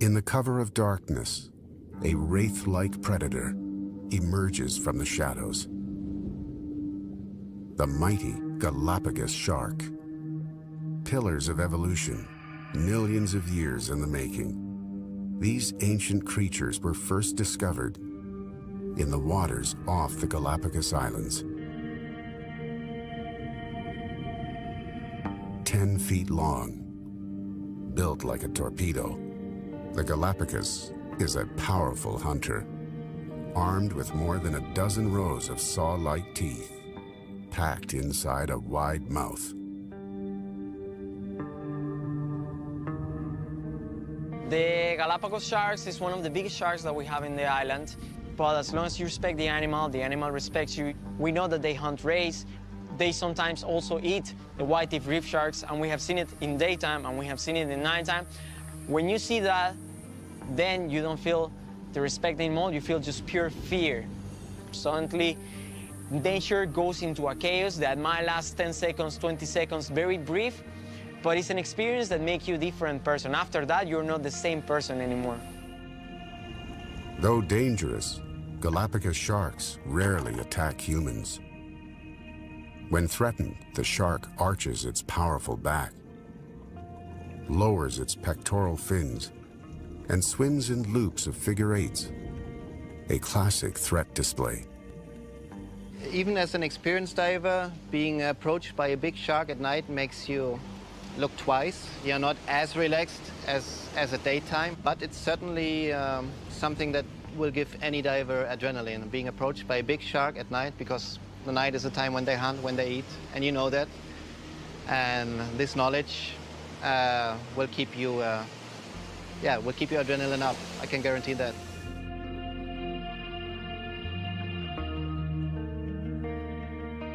In the cover of darkness, a wraith-like predator emerges from the shadows. The mighty Galapagos shark. Pillars of evolution, millions of years in the making. These ancient creatures were first discovered in the waters off the Galapagos Islands. 10 feet long, built like a torpedo, the Galapagos is a powerful hunter, armed with more than a dozen rows of saw-like teeth, packed inside a wide mouth. The Galapagos sharks is one of the biggest sharks that we have in the island. But as long as you respect the animal respects you. We know that they hunt rays. They sometimes also eat the Whitetip reef sharks, and we have seen it in daytime and we have seen it in nighttime. When you see that, then you don't feel the respect anymore, you feel just pure fear. Suddenly, nature goes into a chaos that might last 10 seconds, 20 seconds, very brief, but it's an experience that makes you a different person. After that, you're not the same person anymore. Though dangerous, Galapagos sharks rarely attack humans. When threatened, the shark arches its powerful back, lowers its pectoral fins, and swims in loops of figure-eights, a classic threat display. Even as an experienced diver, being approached by a big shark at night makes you look twice. You're not as relaxed as at daytime, but it's certainly something that will give any diver adrenaline, being approached by a big shark at night, because the night is the time when they hunt, when they eat, and you know that. And this knowledge will keep you, will keep your adrenaline up. I can guarantee that.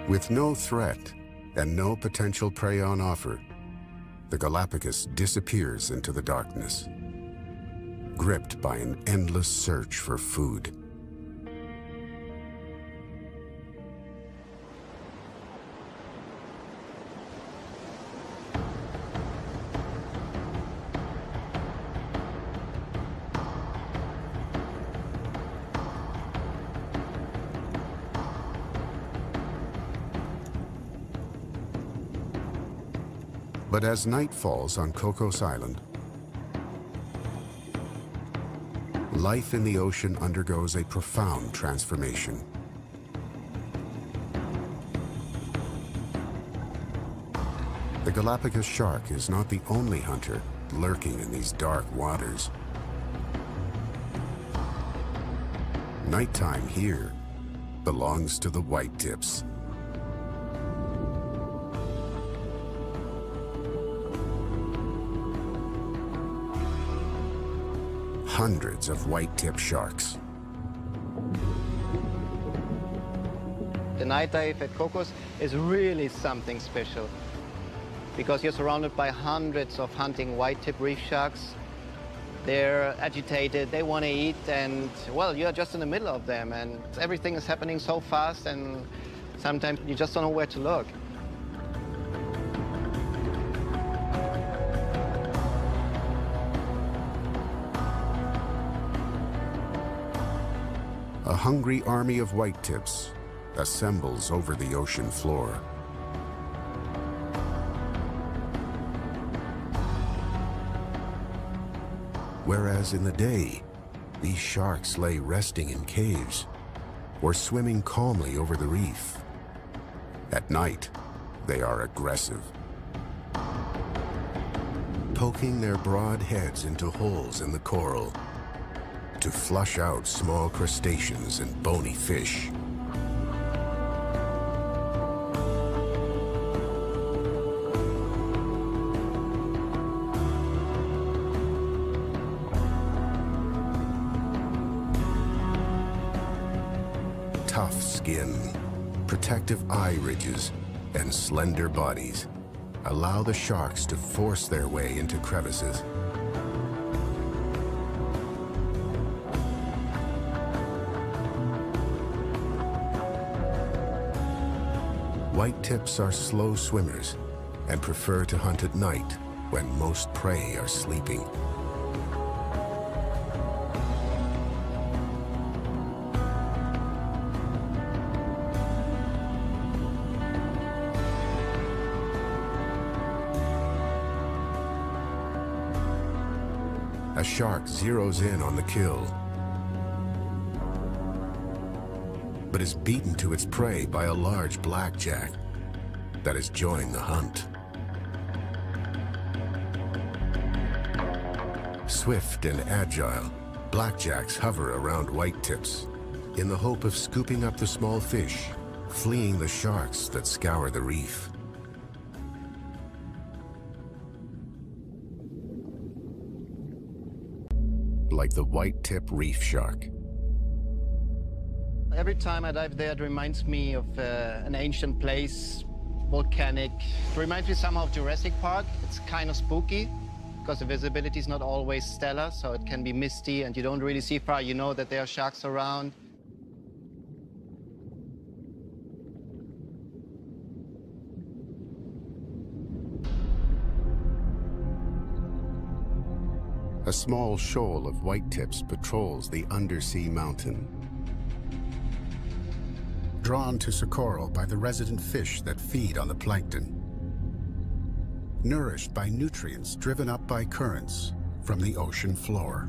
With no threat and no potential prey on offer, the Galapagos disappears into the darkness, gripped by an endless search for food. But as night falls on Cocos Island, life in the ocean undergoes a profound transformation. The Galapagos shark is not the only hunter lurking in these dark waters. Nighttime here belongs to the whitetips. Hundreds of whitetip sharks. The night dive at Cocos is really something special, because you're surrounded by hundreds of hunting whitetip reef sharks. They're agitated, they want to eat, and, well, you're just in the middle of them, and everything is happening so fast, and sometimes you just don't know where to look. A hungry army of whitetips assembles over the ocean floor. Whereas in the day, these sharks lay resting in caves or swimming calmly over the reef. At night, they are aggressive, poking their broad heads into holes in the coral to flush out small crustaceans and bony fish. Tough skin, protective eye ridges, and slender bodies allow the sharks to force their way into crevices. Whitetips are slow swimmers and prefer to hunt at night when most prey are sleeping. a shark zeroes in on the kill, but is beaten to its prey by a large blackjack that has joined the hunt. Swift and agile, blackjacks hover around whitetips in the hope of scooping up the small fish, fleeing the sharks that scour the reef. Like the whitetip reef shark. Every time I dive there, it reminds me of an ancient place, volcanic. It reminds me somehow of Jurassic Park. It's kind of spooky because the visibility is not always stellar, so it can be misty and you don't really see far. You know that there are sharks around. A small shoal of whitetips patrols the undersea mountain. Drawn to Socorro by the resident fish that feed on the plankton. Nourished by nutrients driven up by currents from the ocean floor.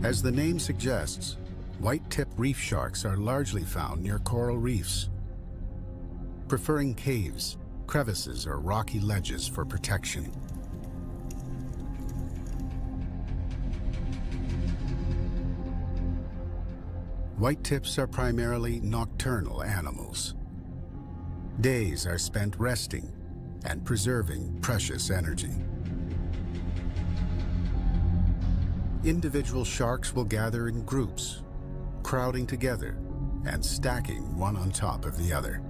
As the name suggests, whitetip reef sharks are largely found near coral reefs, preferring caves, crevices, or rocky ledges for protection. Whitetips are primarily nocturnal animals. Days are spent resting and preserving precious energy. Individual sharks will gather in groups, crowding together and stacking one on top of the other.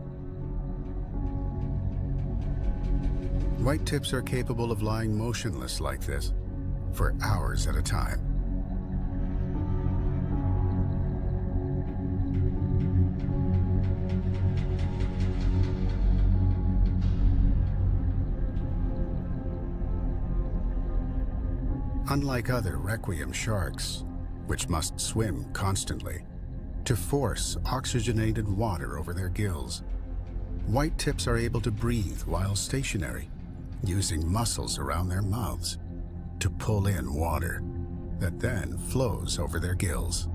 Whitetips are capable of lying motionless like this for hours at a time. Unlike other requiem sharks, which must swim constantly to force oxygenated water over their gills, whitetips are able to breathe while stationary, using muscles around their mouths to pull in water that then flows over their gills.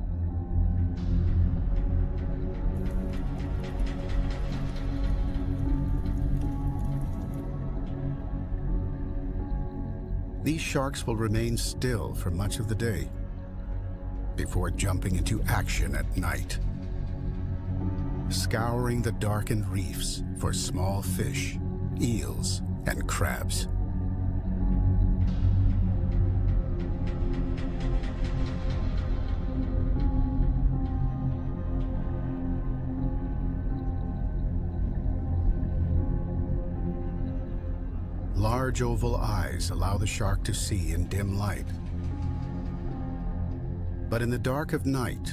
These sharks will remain still for much of the day before jumping into action at night, scouring the darkened reefs for small fish, eels, and crabs. Large oval eyes allow the shark to see in dim light. But in the dark of night,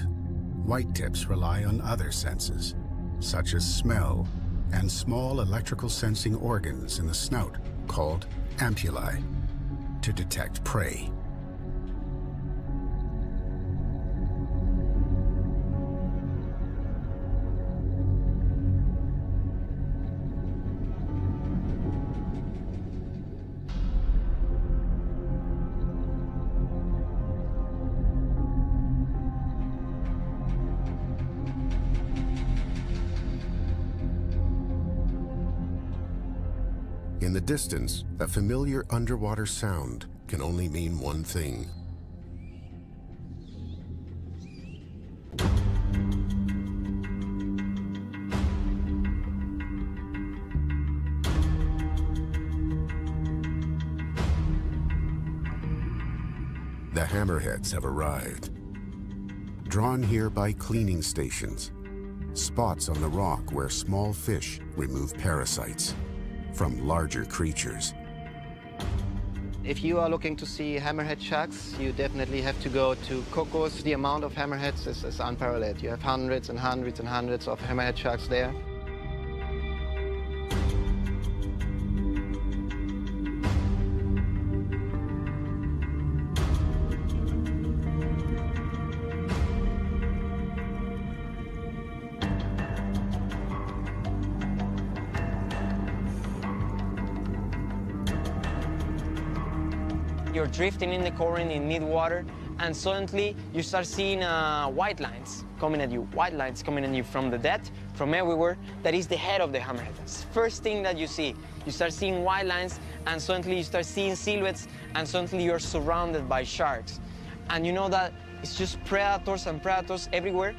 whitetips rely on other senses, such as smell and small electrical sensing organs in the snout called ampullae, to detect prey. In the distance, a familiar underwater sound can only mean one thing. The hammerheads have arrived, drawn here by cleaning stations, spots on the rock where small fish remove parasites from larger creatures. If you are looking to see hammerhead sharks, you definitely have to go to Cocos. The amount of hammerheads is unparalleled. You have hundreds and hundreds and hundreds of hammerhead sharks there. You're drifting in the current in mid-water, and suddenly you start seeing white lines coming at you. White lines coming at you from the depth, from everywhere. That is the head of the hammerhead. That's the first thing that you see. You start seeing white lines, and suddenly you start seeing silhouettes, and suddenly you're surrounded by sharks. And you know that it's just predators and predators everywhere.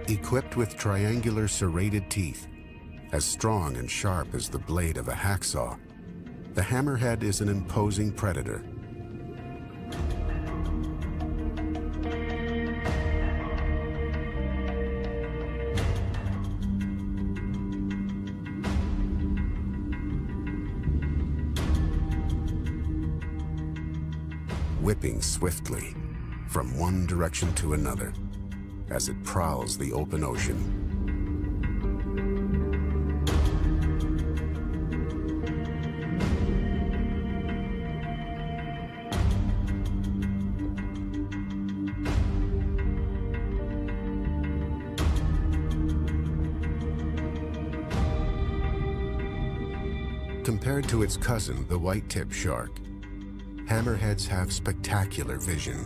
Equipped with triangular serrated teeth, as strong and sharp as the blade of a hacksaw, the hammerhead is an imposing predator. Whipping swiftly from one direction to another as it prowls the open ocean. Compared to its cousin, the whitetip shark, hammerheads have spectacular vision.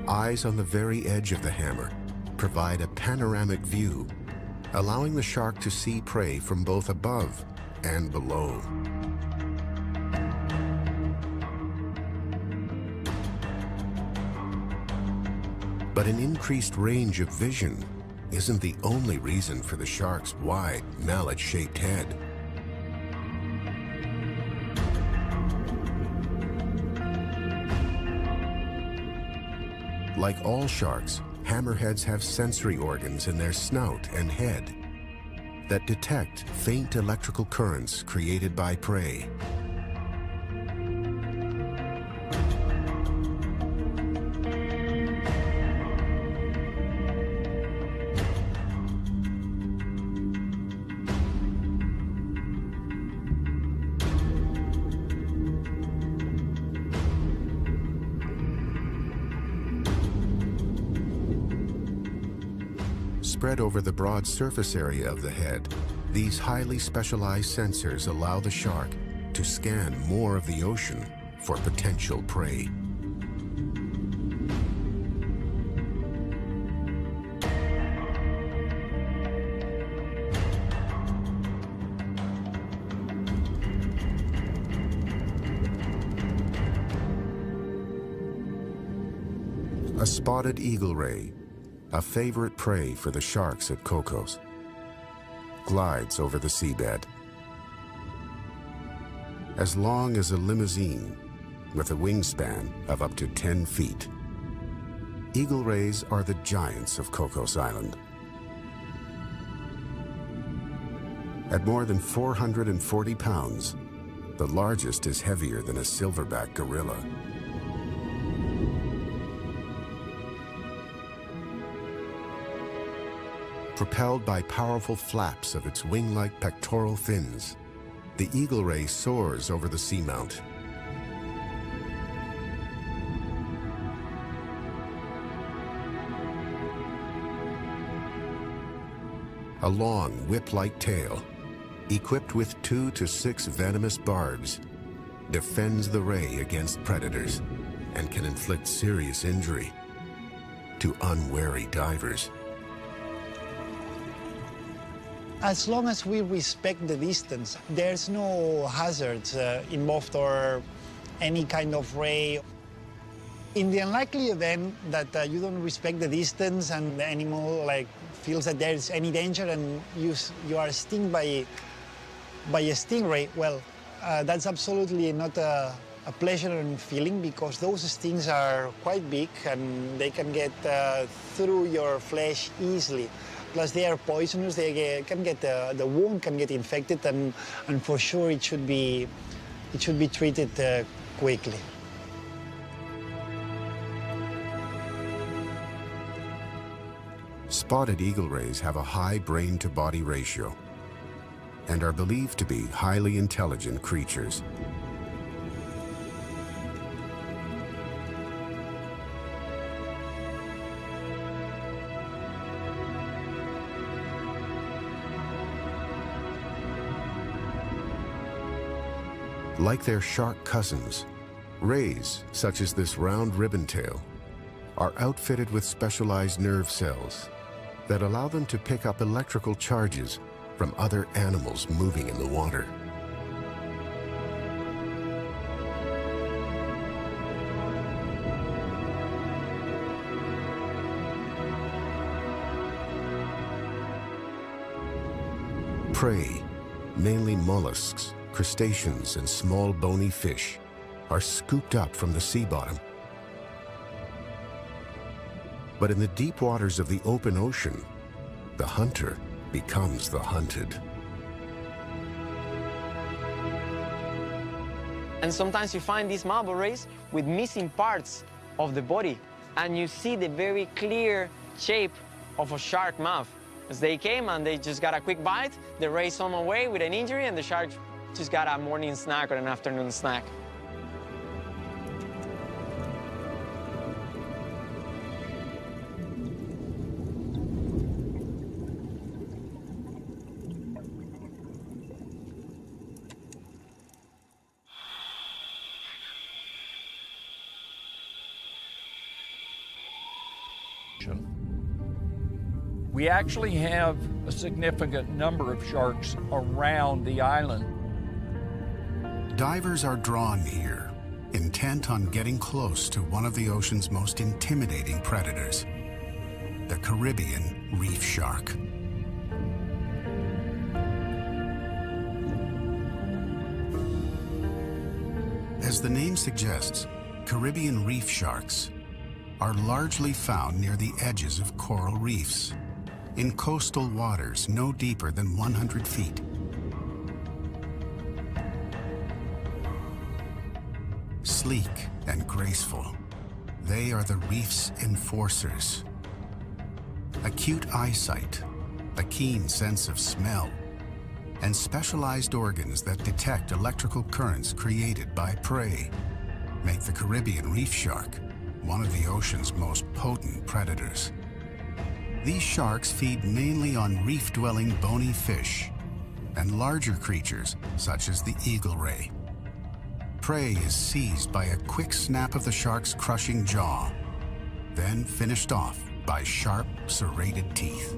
Eyes on the very edge of the hammer provide a panoramic view, allowing the shark to see prey from both above and below. But an increased range of vision isn't the only reason for the shark's wide, mallet-shaped head. Like all sharks, hammerheads have sensory organs in their snout and head that detect faint electrical currents created by prey. Spread over the broad surface area of the head, these highly specialized sensors allow the shark to scan more of the ocean for potential prey. A spotted eagle ray, a favorite prey for the sharks at Cocos, glides over the seabed. As long as a limousine, with a wingspan of up to 10 feet. Eagle rays are the giants of Cocos Island. At more than 440 pounds, the largest is heavier than a silverback gorilla. Propelled by powerful flaps of its wing-like pectoral fins, the eagle ray soars over the seamount. A long whip-like tail, equipped with 2 to 6 venomous barbs, defends the ray against predators and can inflict serious injury to unwary divers. As long as we respect the distance, there's no hazards involved or any kind of ray. In the unlikely event that you don't respect the distance and the animal feels that there's any danger and you are stung by a stingray, well, that's absolutely not a pleasurable feeling, because those stings are quite big and they can get through your flesh easily. Plus, they are poisonous. They can get the wound can get infected, and for sure it should be treated quickly. Spotted eagle rays have a high brain-to-body ratio and are believed to be highly intelligent creatures. Like their shark cousins, rays, such as this round ribbon tail, are outfitted with specialized nerve cells that allow them to pick up electrical charges from other animals moving in the water. Prey, mainly mollusks, crustaceans, and small bony fish, are scooped up from the sea bottom. But in the deep waters of the open ocean, the hunter becomes the hunted. And sometimes you find these marble rays with missing parts of the body, and you see the very clear shape of a shark mouth. As they came and they just got a quick bite, the ray swam away with an injury, and the shark just got a morning snack or an afternoon snack. We actually have a significant number of sharks around the island. Divers are drawn here, intent on getting close to one of the ocean's most intimidating predators, the Caribbean reef shark. As the name suggests, Caribbean reef sharks are largely found near the edges of coral reefs, in coastal waters no deeper than 100 feet. Sleek and graceful, they are the reef's enforcers. Acute eyesight, a keen sense of smell, and specialized organs that detect electrical currents created by prey make the Caribbean reef shark one of the ocean's most potent predators. These sharks feed mainly on reef-dwelling bony fish and larger creatures such as the eagle ray. Prey is seized by a quick snap of the shark's crushing jaw, then finished off by sharp, serrated teeth.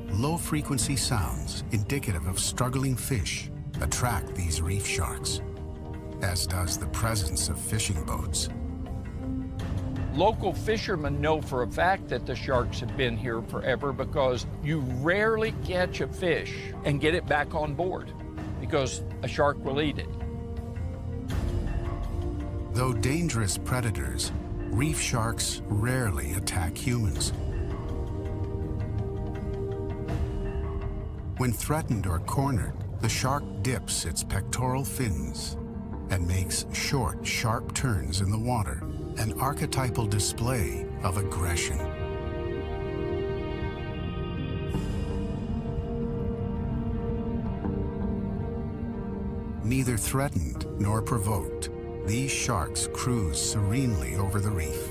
Low-frequency sounds indicative of struggling fish attract these reef sharks, as does the presence of fishing boats. Local fishermen know for a fact that the sharks have been here forever because you rarely catch a fish and get it back on board because a shark will eat it. Though dangerous predators, reef sharks rarely attack humans. When threatened or cornered, the shark dips its pectoral fins and makes short, sharp turns in the water, an archetypal display of aggression. Neither threatened nor provoked, these sharks cruise serenely over the reef.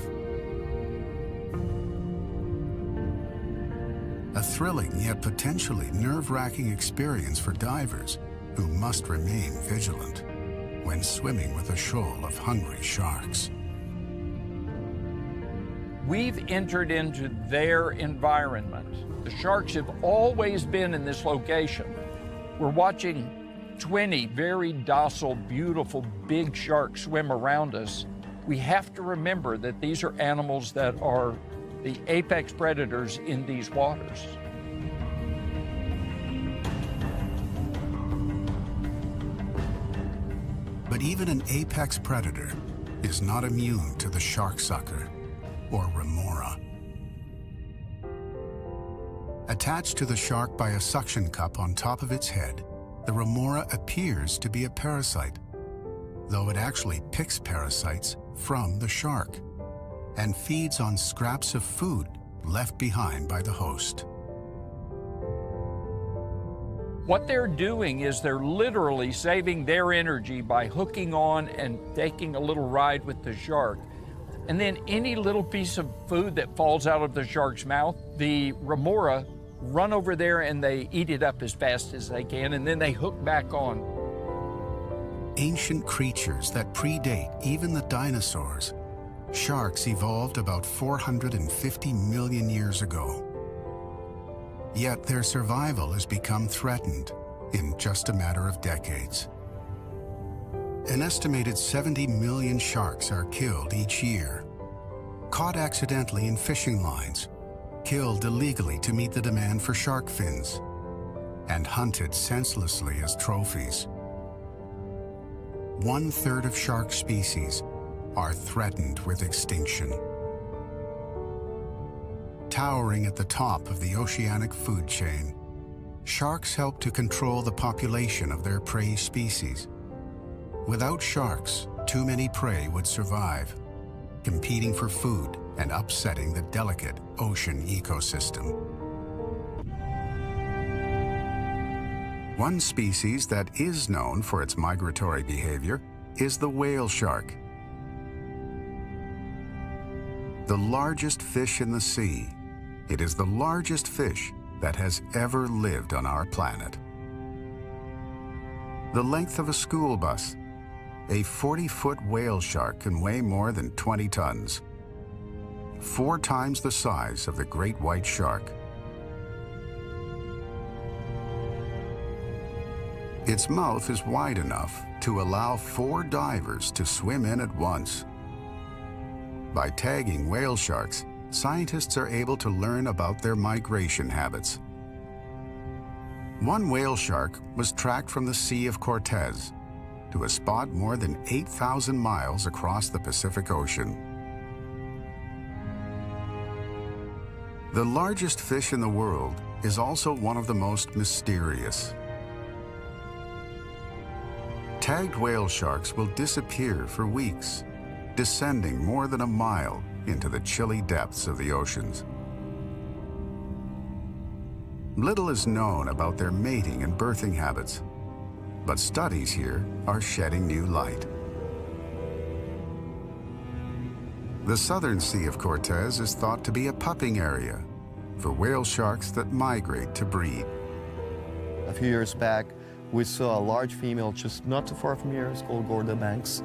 A thrilling yet potentially nerve-wracking experience for divers who must remain vigilant when swimming with a shoal of hungry sharks. We've entered into their environment. The sharks have always been in this location. We're watching 20 very docile, beautiful, big sharks swim around us. We have to remember that these are animals that are the apex predators in these waters. But even an apex predator is not immune to the shark sucker, or remora. Attached to the shark by a suction cup on top of its head, the remora appears to be a parasite, though it actually picks parasites from the shark and feeds on scraps of food left behind by the host. What they're doing is they're literally saving their energy by hooking on and taking a little ride with the shark. And then any little piece of food that falls out of the shark's mouth, the remora run over there and they eat it up as fast as they can, and then they hook back on. Ancient creatures that predate even the dinosaurs, sharks evolved about 450 million years ago. Yet their survival has become threatened in just a matter of decades. An estimated 70 million sharks are killed each year, caught accidentally in fishing lines, killed illegally to meet the demand for shark fins, and hunted senselessly as trophies. 1/3 of shark species are threatened with extinction. Towering at the top of the oceanic food chain, sharks help to control the population of their prey species. Without sharks, too many prey would survive, competing for food and upsetting the delicate ocean ecosystem. One species that is known for its migratory behavior is the whale shark. The largest fish in the sea, it is the largest fish that has ever lived on our planet. The length of a school bus, a 40-foot whale shark can weigh more than 20 tons, 4 times the size of the great white shark. Its mouth is wide enough to allow 4 divers to swim in at once. By tagging whale sharks, scientists are able to learn about their migration habits. One whale shark was tracked from the Sea of Cortez to a spot more than 8,000 miles across the Pacific Ocean. The largest fish in the world is also one of the most mysterious. Tagged whale sharks will disappear for weeks, descending more than a mile into the chilly depths of the oceans. Little is known about their mating and birthing habits, but studies here are shedding new light. The southern Sea of Cortez is thought to be a pupping area for whale sharks that migrate to breed. A few years back, we saw a large female just not too far from here, it's called Gorda Banks,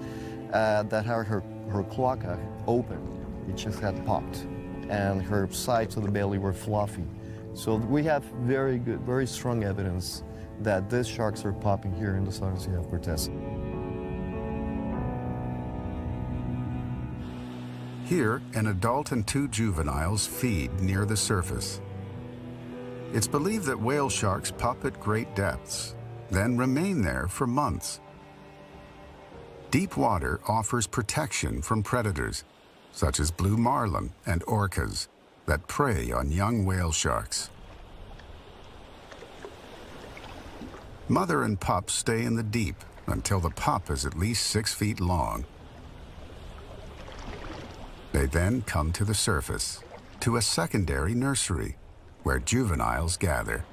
that had her cloaca open. It just had popped, and her sides of the belly were fluffy. So we have very good, very strong evidence that these sharks are popping here in the southern Sea of Cortez. Here, an adult and 2 juveniles feed near the surface. It's believed that whale sharks pup at great depths, then remain there for months. Deep water offers protection from predators, such as blue marlin and orcas, that prey on young whale sharks. Mother and pup stay in the deep until the pup is at least 6 feet long. They then come to the surface, to a secondary nursery, where juveniles gather.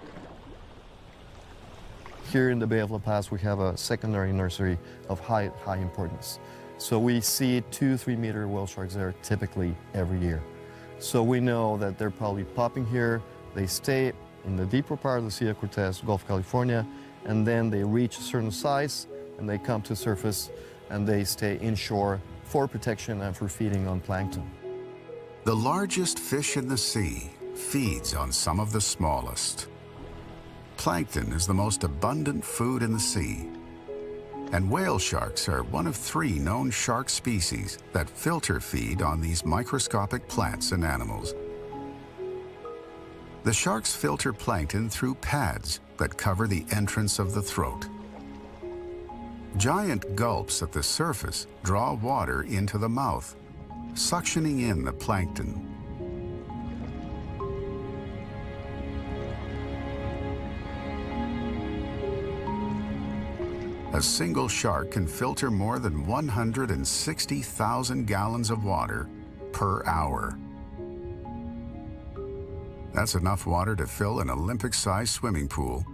Here in the Bay of La Paz, we have a secondary nursery of high importance. So we see 2-3 meter whale sharks there typically every year. So we know that they're probably popping here. They stay in the deeper part of the Sea of Cortez, Gulf of California, and then they reach a certain size and they come to surface and they stay inshore for protection and for feeding on plankton. The largest fish in the sea feeds on some of the smallest. Plankton is the most abundant food in the sea, and whale sharks are one of 3 known shark species that filter feed on these microscopic plants and animals. The sharks filter plankton through pads that cover the entrance of the throat. Giant gulps at the surface draw water into the mouth, suctioning in the plankton. A single shark can filter more than 160,000 gallons of water per hour. That's enough water to fill an Olympic-sized swimming pool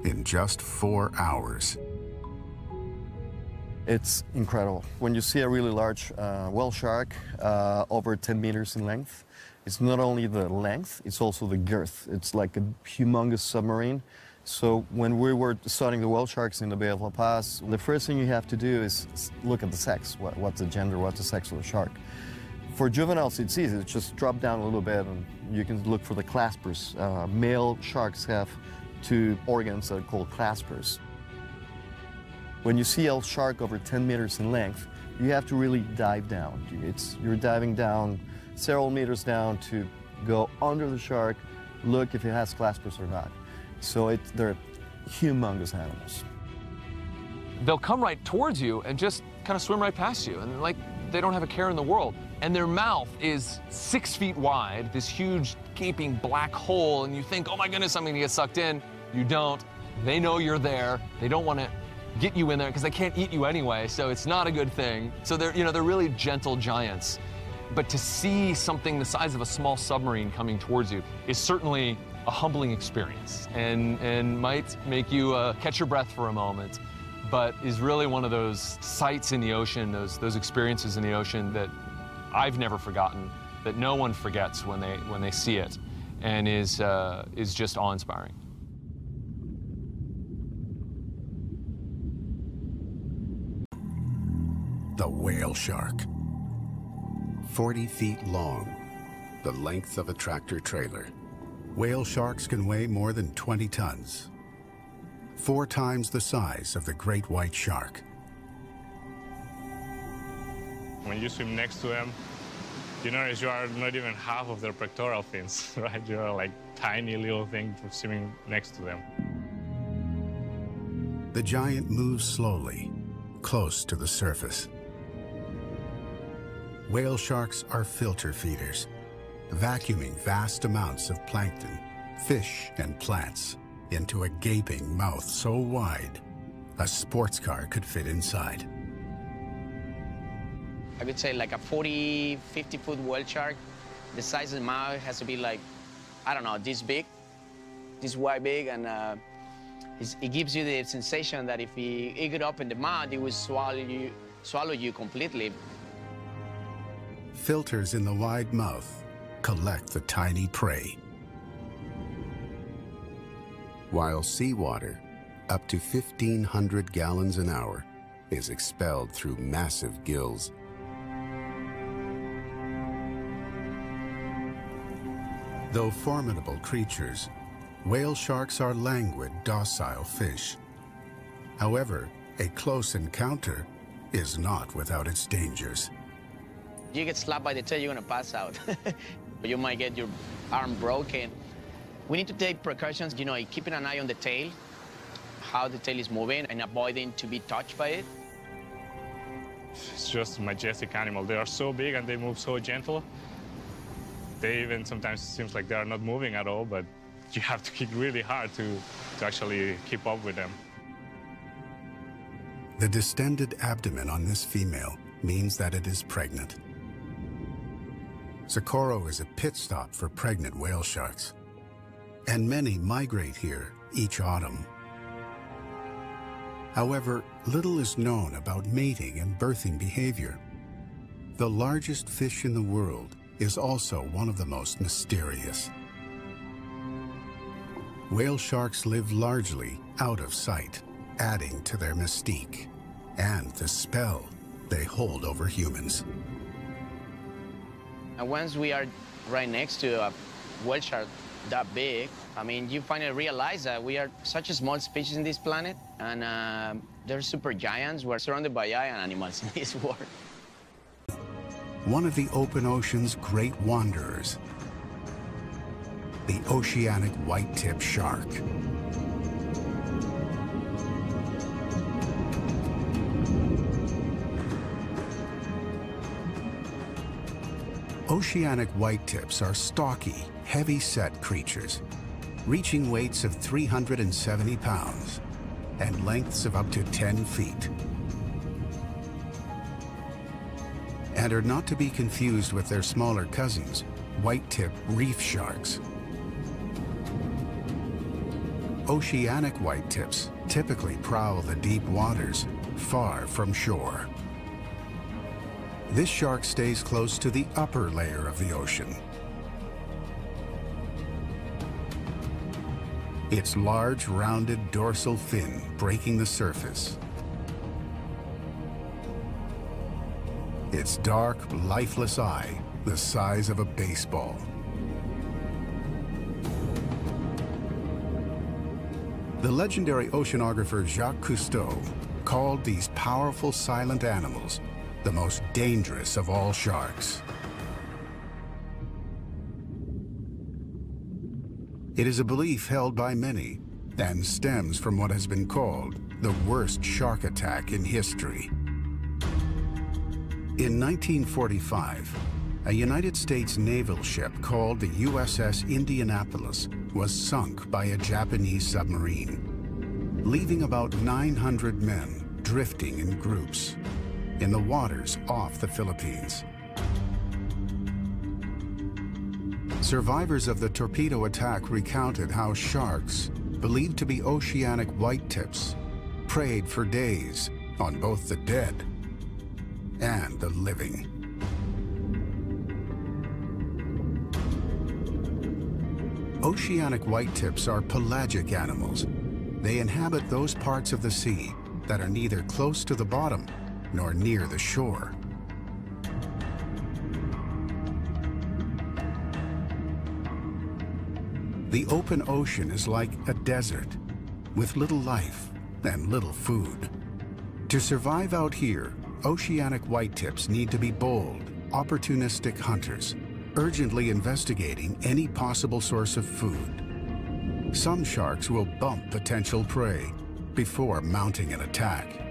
in just 4 hours. It's incredible. When you see a really large whale shark, over 10 meters in length, it's not only the length, it's also the girth. It's like a humongous submarine. So when we were studying the whale sharks in the Bay of La Paz, the first thing you have to do is look at the sex. What's the gender, what's the sex of the shark? For juveniles, it's easy. It's just drop down a little bit and you can look for the claspers. Male sharks have 2 organs that are called claspers. When you see a shark over 10 meters in length, you have to really dive down. You're diving down several meters down to go under the shark, look if it has claspers or not. So they're humongous animals. They'll come right towards you and just kind of swim right past you, and like they don't have a care in the world. And their mouth is 6 feet wide, this huge gaping black hole, and you think, oh my goodness, I'm gonna get sucked in. You don't. They know you're there. They don't want to get you in there because they can't eat you anyway, so it's not a good thing. So they're really gentle giants. But to see something the size of a small submarine coming towards you is certainly a humbling experience and might make you catch your breath for a moment, but is really one of those sights in the ocean, those experiences in the ocean that I've never forgotten, that no one forgets when they see it, and is just awe-inspiring. The whale shark. 40 feet long, the length of a tractor trailer. Whale sharks can weigh more than 20 tons, 4 times the size of the great white shark. When you swim next to them, you notice you are not even half of their pectoral fins, right? You are like tiny little thing swimming next to them. The giant moves slowly, close to the surface. Whale sharks are filter feeders, vacuuming vast amounts of plankton, fish, and plants into a gaping mouth so wide a sports car could fit inside. I would say like a 40, 50-foot whale shark. The size of the mouth has to be like, I don't know, this big, this wide big, and it gives you the sensation that if he could open the mouth, it would swallow you completely. Filters in the wide mouth collect the tiny prey, while seawater, up to 1,500 gallons an hour, is expelled through massive gills. Though formidable creatures, whale sharks are languid, docile fish. However, a close encounter is not without its dangers. You get slapped by the tail, you're gonna pass out. You might get your arm broken. We need to take precautions, keeping an eye on the tail, how the tail is moving, and avoiding to be touched by it. It's just a majestic animal. They are so big and they move so gentle. They even sometimes seems like they are not moving at all, but you have to kick really hard to actually keep up with them. The distended abdomen on this female means that it is pregnant. Socorro is a pit stop for pregnant whale sharks, and many migrate here each autumn. However, little is known about mating and birthing behavior. The largest fish in the world is also one of the most mysterious. Whale sharks live largely out of sight, adding to their mystique and the spell they hold over humans. And once we are right next to a whale shark that big, you finally realize that we are such a small species in this planet, and they're super giants. We're surrounded by giant animals in this world. One of the open ocean's great wanderers, the Oceanic Whitetip shark. Oceanic whitetips are stocky, heavy-set creatures, reaching weights of 370 pounds and lengths of up to 10 feet. And are not to be confused with their smaller cousins, whitetip reef sharks. Oceanic whitetips typically prowl the deep waters, far from shore. This shark stays close to the upper layer of the ocean. Its large, rounded dorsal fin breaking the surface. Its dark, lifeless eye, the size of a baseball. The legendary oceanographer Jacques Cousteau called these powerful silent animals the most dangerous of all sharks. It is a belief held by many and stems from what has been called the worst shark attack in history. In 1945, a United States naval ship called the USS Indianapolis was sunk by a Japanese submarine, leaving about 900 men drifting in groups in the waters off the Philippines. Survivors of the torpedo attack recounted how sharks, believed to be oceanic whitetips, preyed for days on both the dead and the living. Oceanic whitetips are pelagic animals. They inhabit those parts of the sea that are neither close to the bottom nor near the shore. The open ocean is like a desert, with little life and little food. To survive out here, oceanic whitetips need to be bold, opportunistic hunters, urgently investigating any possible source of food. Some sharks will bump potential prey before mounting an attack.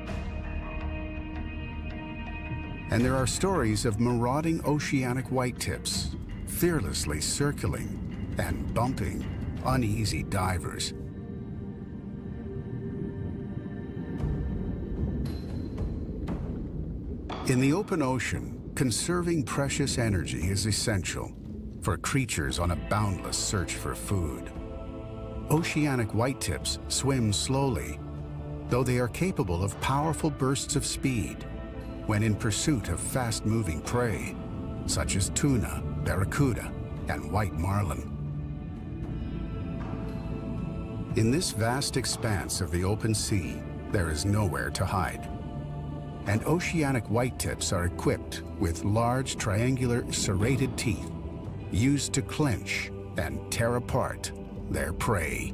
And there are stories of marauding oceanic whitetips, fearlessly circling and bumping uneasy divers. In the open ocean, conserving precious energy is essential for creatures on a boundless search for food. Oceanic whitetips swim slowly, though they are capable of powerful bursts of speed when in pursuit of fast-moving prey, such as tuna, barracuda, and white marlin. In this vast expanse of the open sea, there is nowhere to hide. And oceanic whitetips are equipped with large triangular serrated teeth used to clench and tear apart their prey.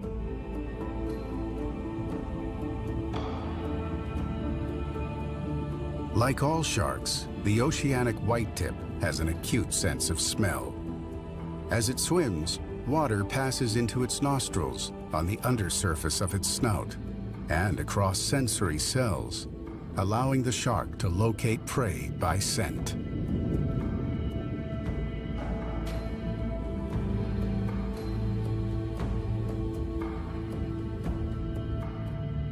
Like all sharks, the oceanic whitetip has an acute sense of smell. As it swims, water passes into its nostrils on the undersurface of its snout and across sensory cells, allowing the shark to locate prey by scent.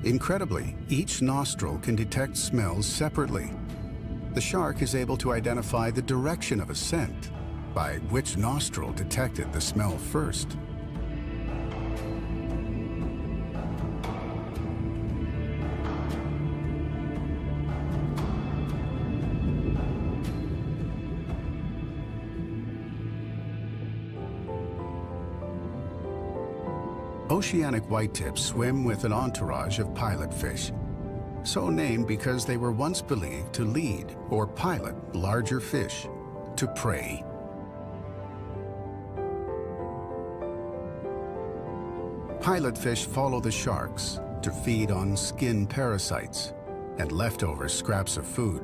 Incredibly, each nostril can detect smells separately. The shark is able to identify the direction of a scent by which nostril detected the smell first. Oceanic whitetips swim with an entourage of pilotfish, so named because they were once believed to lead or pilot larger fish to prey. Pilotfish follow the sharks to feed on skin parasites and leftover scraps of food.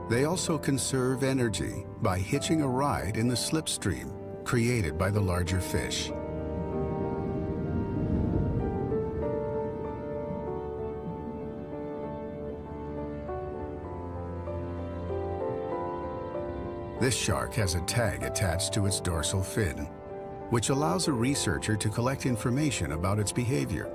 They also conserve energy by hitching a ride in the slipstream created by the larger fish. This shark has a tag attached to its dorsal fin, which allows a researcher to collect information about its behavior.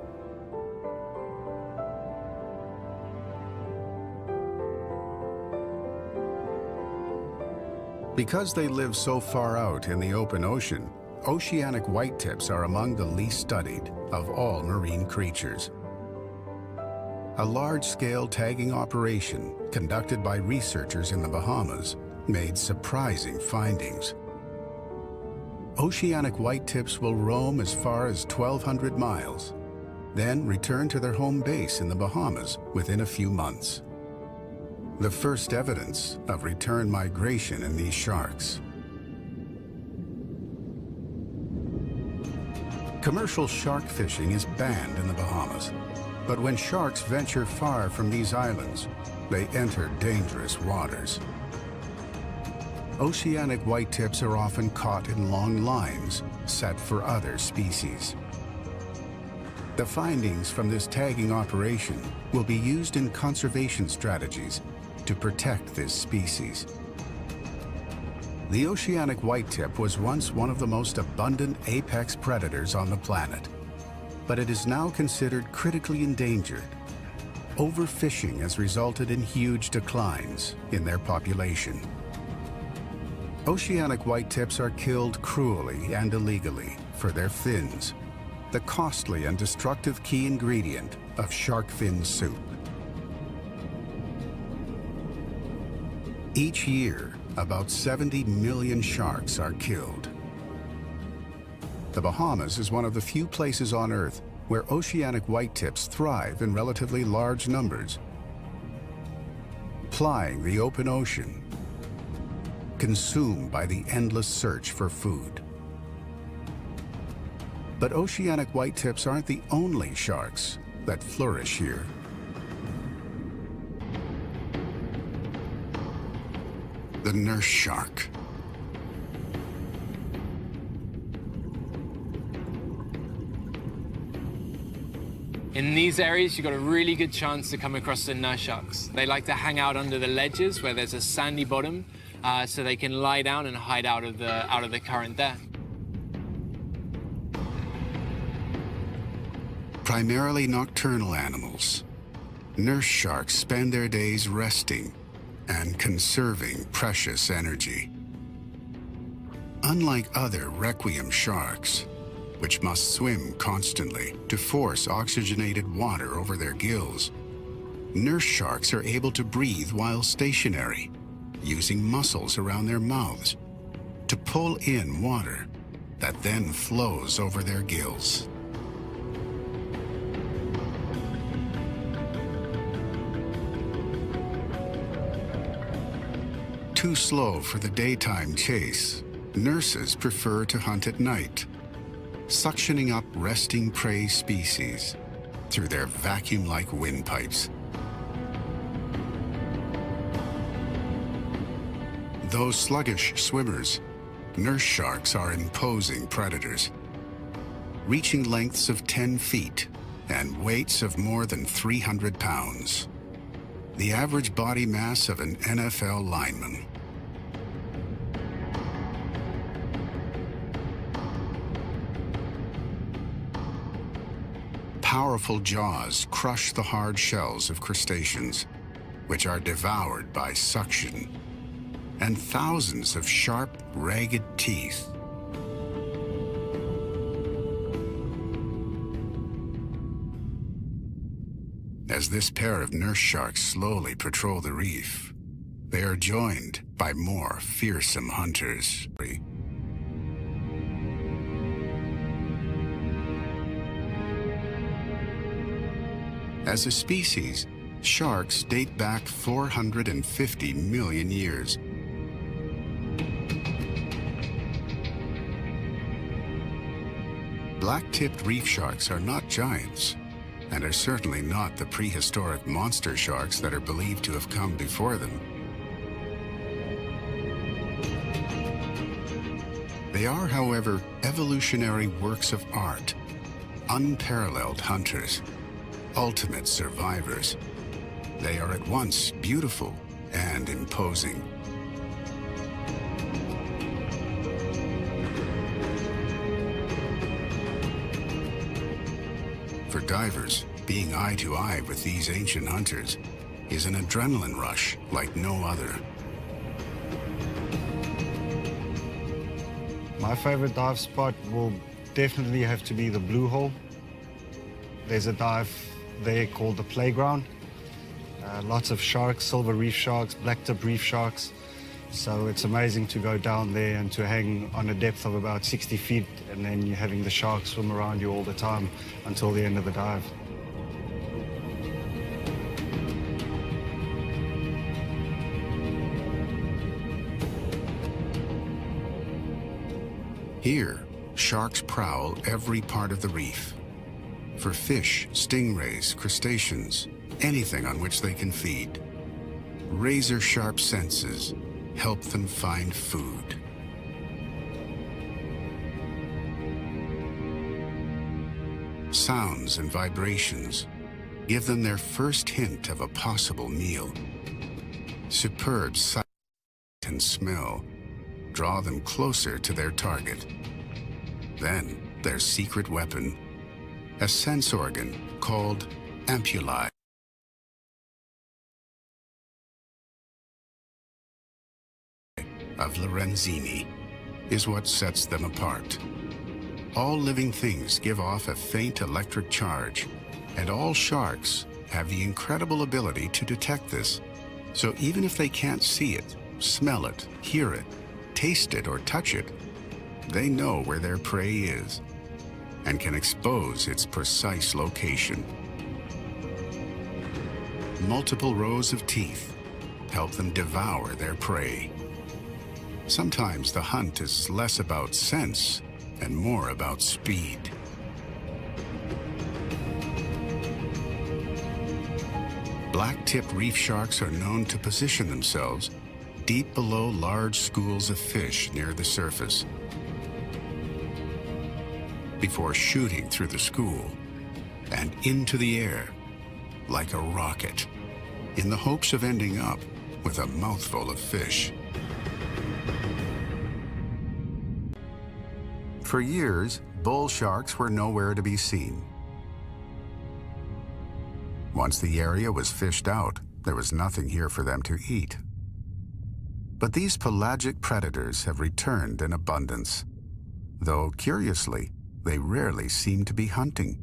Because they live so far out in the open ocean, oceanic whitetips are among the least studied of all marine creatures. A large-scale tagging operation conducted by researchers in the Bahamas made surprising findings. Oceanic whitetips will roam as far as 1,200 miles, then return to their home base in the Bahamas within a few months. The first evidence of return migration in these sharks. Commercial shark fishing is banned in the Bahamas, but when sharks venture far from these islands, they enter dangerous waters. Oceanic whitetips are often caught in long lines set for other species. The findings from this tagging operation will be used in conservation strategies to protect this species. The oceanic whitetip was once one of the most abundant apex predators on the planet, but it is now considered critically endangered. Overfishing has resulted in huge declines in their population. Oceanic whitetips are killed cruelly and illegally for their fins, the costly and destructive key ingredient of shark fin soup. Each year, about 70 million sharks are killed. The Bahamas is one of the few places on Earth where oceanic whitetips thrive in relatively large numbers. Plying the open ocean, consumed by the endless search for food. But oceanic whitetips aren't the only sharks that flourish here. The nurse shark. In these areas, you've got a really good chance to come across the nurse sharks. They like to hang out under the ledges where there's a sandy bottom, so they can lie down and hide out of the current there. Primarily nocturnal animals, nurse sharks spend their days resting and conserving precious energy. Unlike other requiem sharks, which must swim constantly to force oxygenated water over their gills, nurse sharks are able to breathe while stationary, using muscles around their mouths to pull in water that then flows over their gills. Too slow for the daytime chase, nurses prefer to hunt at night, suctioning up resting prey species through their vacuum-like windpipes. Though sluggish swimmers, nurse sharks are imposing predators, reaching lengths of 10 feet and weights of more than 300 pounds. The average body mass of an NFL lineman. Powerful jaws crush the hard shells of crustaceans, which are devoured by suction, and thousands of sharp, ragged teeth. As this pair of nurse sharks slowly patrol the reef, they are joined by more fearsome hunters. As a species, sharks date back 450 million years. Black-tipped reef sharks are not giants, and are certainly not the prehistoric monster sharks that are believed to have come before them. They are, however, evolutionary works of art, unparalleled hunters, ultimate survivors. They are at once beautiful and imposing. For divers, being eye to eye with these ancient hunters is an adrenaline rush like no other. My favorite dive spot will definitely have to be the Blue Hole. There's a dive there called the Playground. Lots of sharks, silver reef sharks, blacktip reef sharks. So it's amazing to go down there and to hang on a depth of about 60 feet, and then you're having the sharks swim around you all the time until the end of the dive. Here, sharks prowl every part of the reef for fish, stingrays, crustaceans, anything on which they can feed. Razor-sharp senses help them find food. Sounds and vibrations give them their first hint of a possible meal. Superb sight and smell draw them closer to their target. Then, their secret weapon, a sense organ called ampullae. Of Lorenzini is what sets them apart. All living things give off a faint electric charge, and all sharks have the incredible ability to detect this. So even if they can't see it, smell it, hear it, taste it, or touch it, they know where their prey is and can expose its precise location. Multiple rows of teeth help them devour their prey. Sometimes the hunt is less about sense and more about speed. Blacktip reef sharks are known to position themselves deep below large schools of fish near the surface before shooting through the school and into the air like a rocket in the hopes of ending up with a mouthful of fish. For years, bull sharks were nowhere to be seen. Once the area was fished out, there was nothing here for them to eat. But these pelagic predators have returned in abundance, though curiously, they rarely seem to be hunting.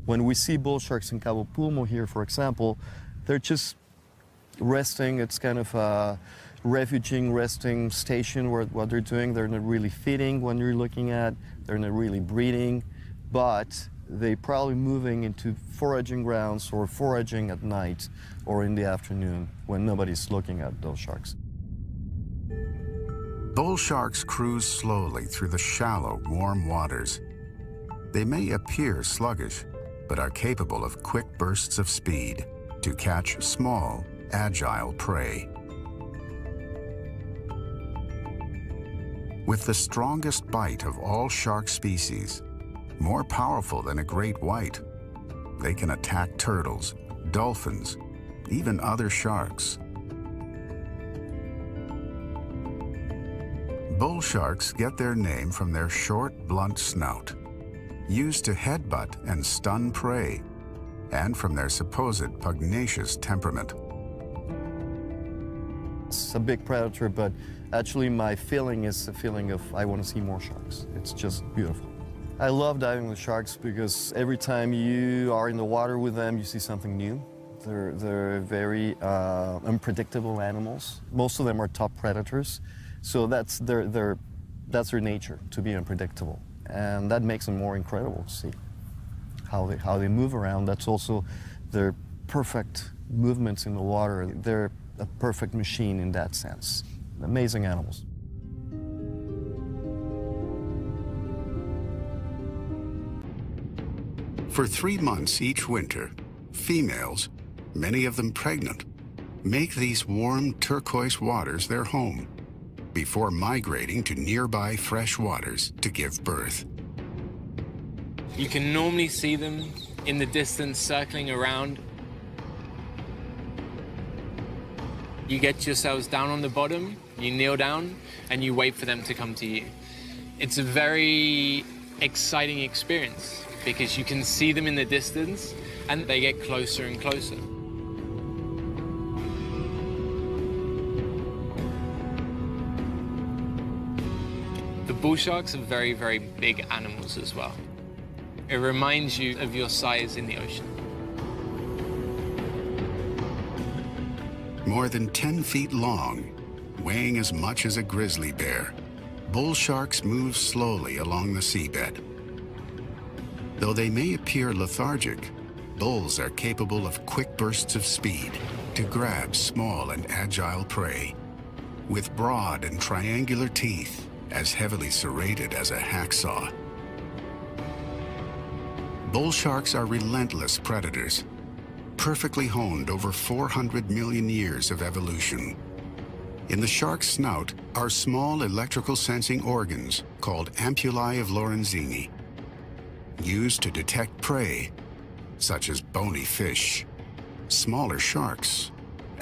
When we see bull sharks in Cabo Pulmo here, for example, they're just resting. It's kind of a refuging resting station where what they're doing. They're not really feeding when you're looking at. They're not really breeding, but they're probably moving into foraging grounds or foraging at night or in the afternoon when nobody's looking at those sharks. Bull sharks cruise slowly through the shallow, warm waters. They may appear sluggish, but are capable of quick bursts of speed to catch small, agile prey. With the strongest bite of all shark species, more powerful than a great white, they can attack turtles, dolphins, even other sharks. Bull sharks get their name from their short, blunt snout, used to headbutt and stun prey, and from their supposed pugnacious temperament. It's a big predator, but actually my feeling is a feeling of I want to see more sharks. It's just beautiful. I love diving with sharks because every time you are in the water with them, you see something new. They're very unpredictable animals. Most of them are top predators, so that's their nature, to be unpredictable. And that makes them more incredible to see how they move around. That's also their perfect movements in the water. They're a perfect machine in that sense. Amazing animals. For 3 months each winter, females, many of them pregnant, make these warm turquoise waters their home before migrating to nearby fresh waters to give birth. You can normally see them in the distance circling around. You get yourselves down on the bottom, you kneel down, and you wait for them to come to you. It's a very exciting experience because you can see them in the distance and they get closer and closer. The bull sharks are very, very big animals as well. It reminds you of your size in the ocean. More than 10 feet long, weighing as much as a grizzly bear, bull sharks move slowly along the seabed. Though they may appear lethargic, bulls are capable of quick bursts of speed to grab small and agile prey, with broad and triangular teeth as heavily serrated as a hacksaw. Bull sharks are relentless predators, perfectly honed over 400 million years of evolution. In the shark's snout are small electrical sensing organs called ampullae of Lorenzini, used to detect prey, such as bony fish, smaller sharks,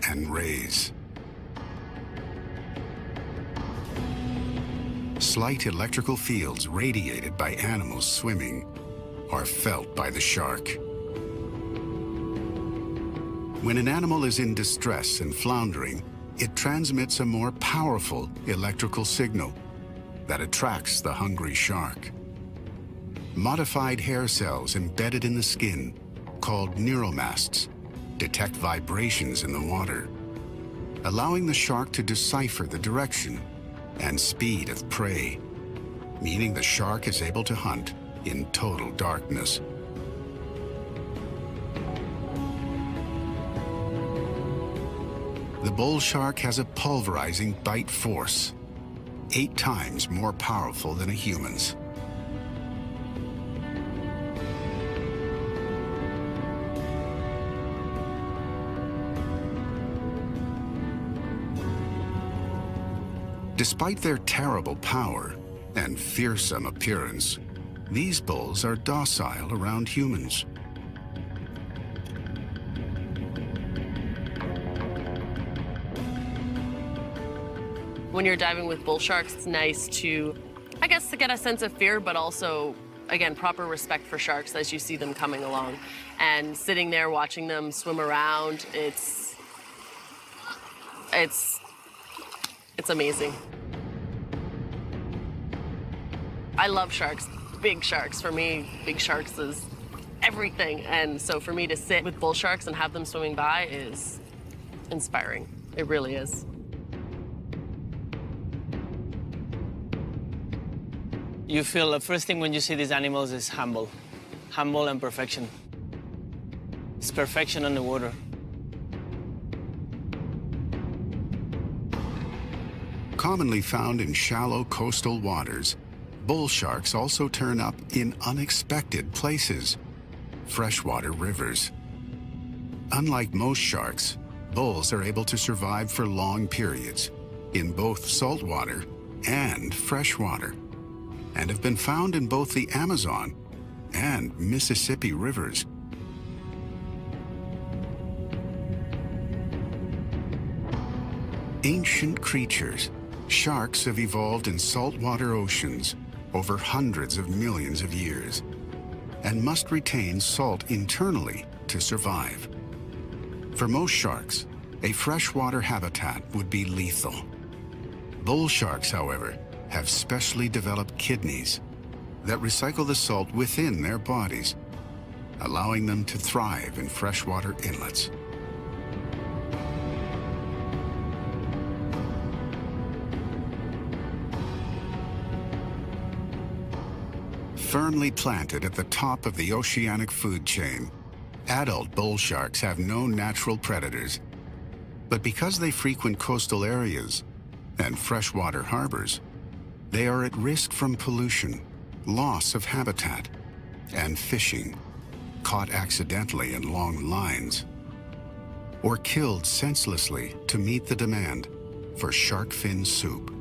and rays. Slight electrical fields radiated by animals swimming are felt by the shark. When an animal is in distress and floundering, it transmits a more powerful electrical signal that attracts the hungry shark. Modified hair cells embedded in the skin, called neuromasts, detect vibrations in the water, allowing the shark to decipher the direction and speed of prey, meaning the shark is able to hunt in total darkness. The bull shark has a pulverizing bite force, 8 times more powerful than a human's. Despite their terrible power and fearsome appearance, these bulls are docile around humans. When you're diving with bull sharks, it's nice to, I guess, to get a sense of fear, but also, again, proper respect for sharks as you see them coming along. And sitting there watching them swim around, it's amazing. I love sharks, big sharks. For me, big sharks is everything. And so for me to sit with bull sharks and have them swimming by is inspiring. It really is. You feel the first thing when you see these animals is humble and perfection. It's perfection on the water. Commonly found in shallow coastal waters, bull sharks also turn up in unexpected places, freshwater rivers. Unlike most sharks, bulls are able to survive for long periods in both saltwater and freshwater, and have been found in both the Amazon and Mississippi rivers. Ancient creatures, sharks have evolved in saltwater oceans over hundreds of millions of years and must retain salt internally to survive. For most sharks, a freshwater habitat would be lethal. Bull sharks, however, have specially developed kidneys that recycle the salt within their bodies, allowing them to thrive in freshwater inlets. Firmly planted at the top of the oceanic food chain, adult bull sharks have no natural predators. But because they frequent coastal areas and freshwater harbors, they are at risk from pollution, loss of habitat, and fishing, caught accidentally in long lines, or killed senselessly to meet the demand for shark fin soup.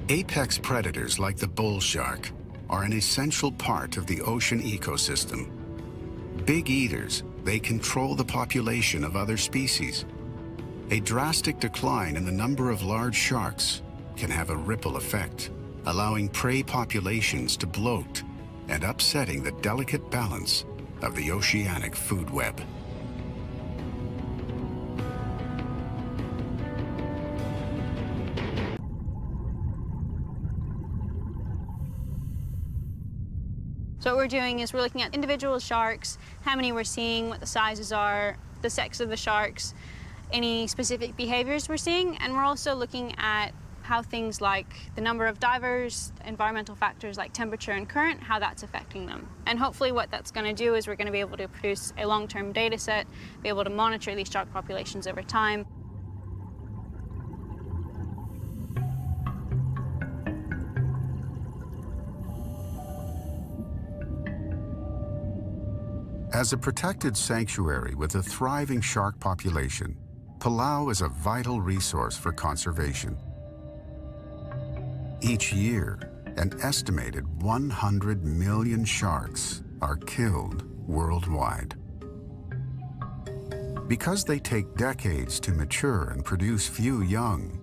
Apex predators like the bull shark are an essential part of the ocean ecosystem. Big eaters, they control the population of other species. A drastic decline in the number of large sharks can have a ripple effect, allowing prey populations to bloat and upsetting the delicate balance of the oceanic food web. So what we're doing is we're looking at individual sharks, how many we're seeing, what the sizes are, the sex of the sharks, any specific behaviors we're seeing, and we're also looking at how things like the number of divers, environmental factors like temperature and current, how that's affecting them. And hopefully what that's going to do is we're going to be able to produce a long-term data set, be able to monitor these shark populations over time. As a protected sanctuary with a thriving shark population, Palau is a vital resource for conservation. Each year, an estimated 100 million sharks are killed worldwide. Because they take decades to mature and produce few young,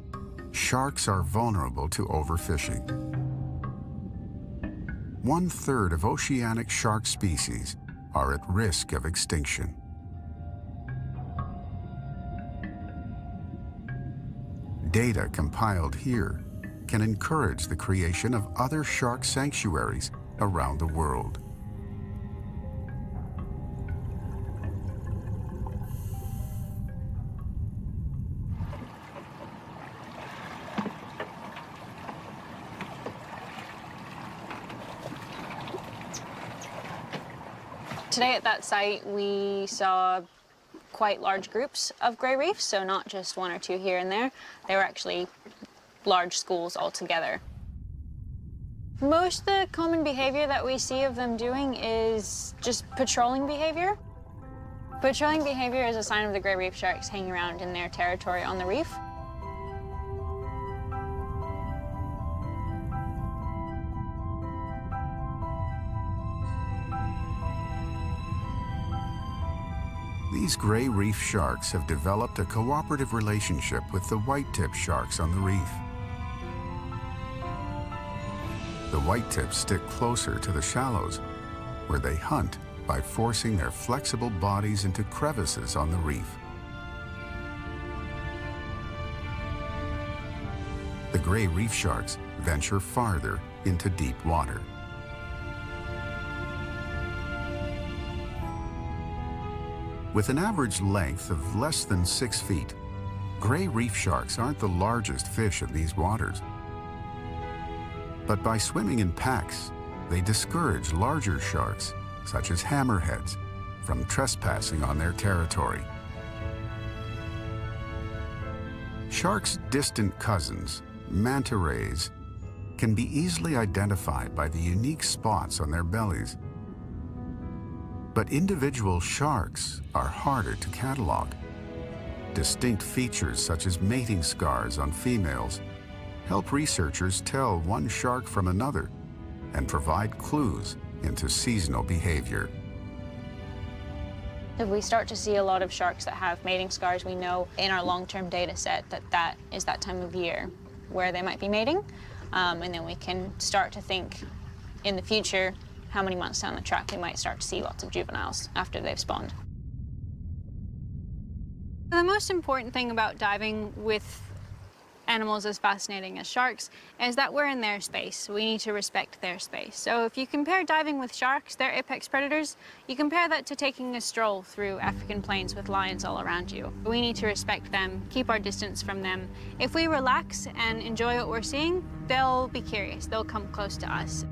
sharks are vulnerable to overfishing. 1/3 of oceanic shark species are at risk of extinction. Data compiled here can encourage the creation of other shark sanctuaries around the world. Today at that site, we saw quite large groups of gray reefs, so not just one or two here and there. They were actually large schools altogether. Most of the common behavior that we see of them doing is just patrolling behavior. Patrolling behavior is a sign of the gray reef sharks hanging around in their territory on the reef. These gray reef sharks have developed a cooperative relationship with the whitetip sharks on the reef. The whitetips stick closer to the shallows, where they hunt by forcing their flexible bodies into crevices on the reef. The gray reef sharks venture farther into deep water. With an average length of less than 6 feet, gray reef sharks aren't the largest fish in these waters. But by swimming in packs, they discourage larger sharks, such as hammerheads, from trespassing on their territory. Sharks' distant cousins, manta rays, can be easily identified by the unique spots on their bellies. But individual sharks are harder to catalog. Distinct features such as mating scars on females help researchers tell one shark from another and provide clues into seasonal behavior. If we start to see a lot of sharks that have mating scars, we know in our long-term data set that that is that time of year where they might be mating. And then we can start to think in the future how many months down the track we might start to see lots of juveniles after they've spawned. The most important thing about diving with animals as fascinating as sharks is that we're in their space. We need to respect their space. So if you compare diving with sharks, they're apex predators, you compare that to taking a stroll through African plains with lions all around you. We need to respect them, keep our distance from them. If we relax and enjoy what we're seeing, they'll be curious, they'll come close to us.